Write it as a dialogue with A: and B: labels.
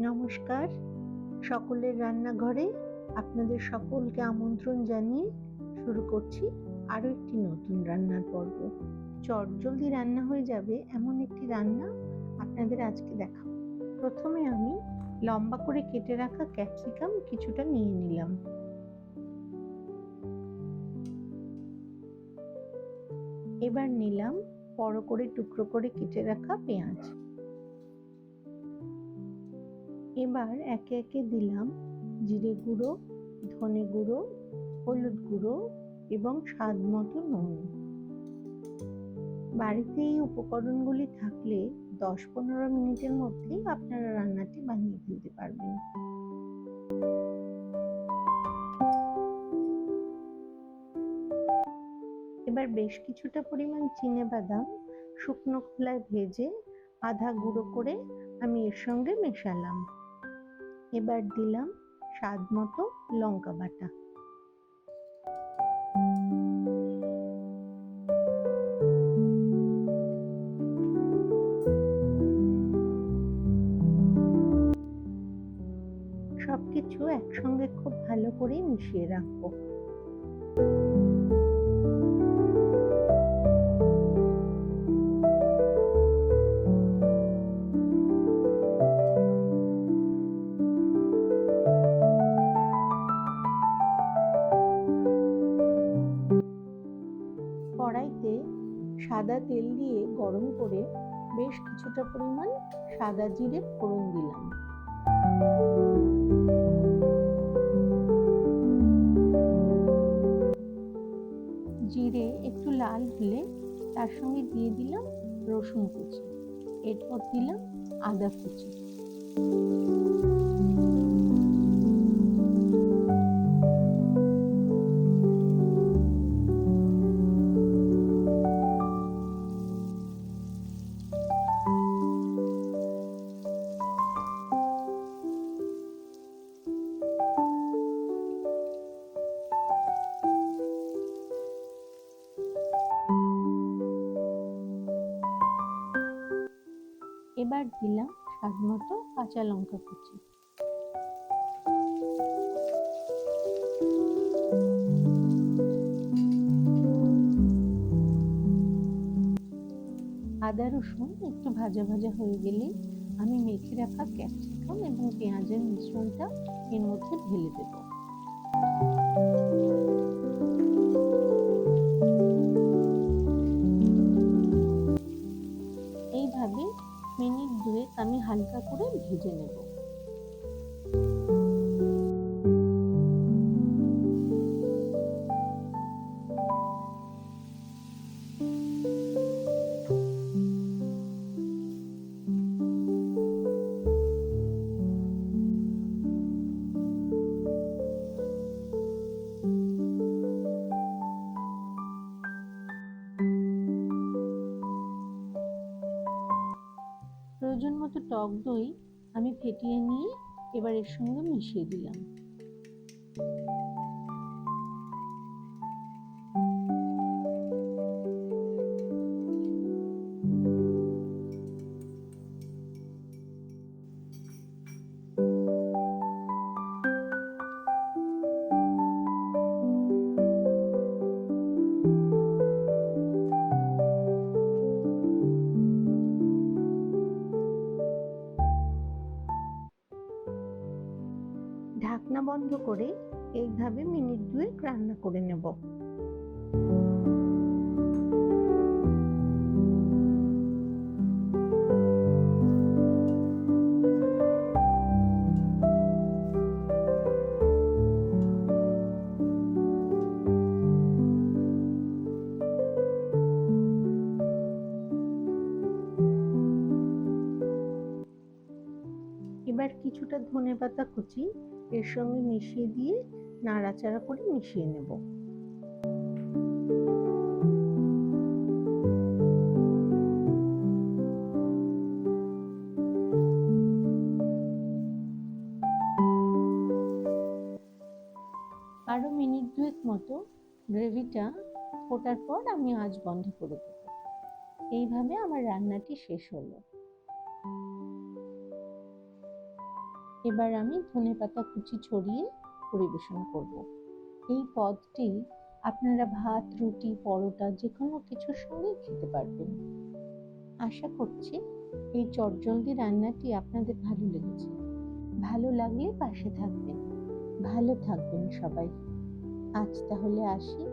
A: নমস্কার, সকলের রান্নাঘরে আপনাদের সকলকে আমন্ত্রণ জানিয়ে শুরু করছি আরও একটি নতুন রান্নার পর্ব। চটজলদি রান্না হয়ে যাবে এমন একটি রান্না আপনাদের আজকে দেখাবো। প্রথমে আমি লম্বা করে কেটে রাখা ক্যাপসিকাম কিছুটা নিয়ে নিলাম। এবার নিলাম বড় করে টুকরো করে কেটে রাখা পেঁয়াজ। এবার একে একে দিলাম জিরে গুঁড়ো, ধনে গুঁড়ো, হলুদ গুঁড়ো এবং স্বাদ মতো নুন। বাড়িতে এই উপকরণগুলি থাকলে 10-15 মিনিটের মধ্যেই আপনারা রান্নাটি বানিয়ে ফেলতে পারবেন। এবার বেশ কিছুটা পরিমাণ চিনেবাদাম শুকনো খোলায় ভেজে আধা গুঁড়ো করে আমি এর সঙ্গে মেশালাম। এবার দিলাম স্বাদ মতো লঙ্কা বাটা। সবকিছু একসঙ্গে খুব ভালো করে মিশিয়ে রাখবো। কড়াইতে সাদা তেল দিয়ে গরম করে বেশ কিছুটা পরিমাণ সাদা জিরে ফোড়ন দিলাম। জিরে একটু লাল হলে তার সঙ্গে দিয়ে দিলাম রসুন কুচি, এরপর দিলাম আদা কুচি। এবার দিলাম স্বাদ মতো কাঁচা লঙ্কা কুচি। আদা রসুন একটু ভাজা ভাজা হয়ে গেলে আমি মেখে রাখা ক্যাপসিকাম এবং পেঁয়াজের মিশ্রণটা এর মধ্যে ঢেলে দেব। এইভাবে মিনিট দুয়েক আমি হালকা করে ভেজে নেব। প্রয়োজন মতো টক দই আমি ফেটিয়ে নিয়ে এবার এর সঙ্গে মিশিয়ে দিলাম। ঢাকনা বন্ধ করে এইভাবে মিনিট দুয়েক রান্না করে নেব। এবার কিছুটা ধনেপাতা কুচি এর সঙ্গে মিশিয়ে দিয়ে নাড়াচাড়া করে মিশিয়ে নেব। আরো মিনিট দুয়েক মতো গ্রেভিটা ফোটার পর আমি আঁচ বন্ধ করে দেব। এইভাবে আমার রান্নাটি শেষ হলো। এবার আমি ধনেপাতা কুচি ছড়িয়ে পরিবেশন করব। এই পদটি আপনারা ভাত, রুটি, পরোটা যে কোনো কিছুর সঙ্গেই খেতে পারবেন। আশা করছি এই চটজলদি রান্নাটি আপনাদের ভালো লেগেছে। ভালো লাগলে পাশে থাকবেন। ভালো থাকবেন সবাই। আজ তাহলে আসি।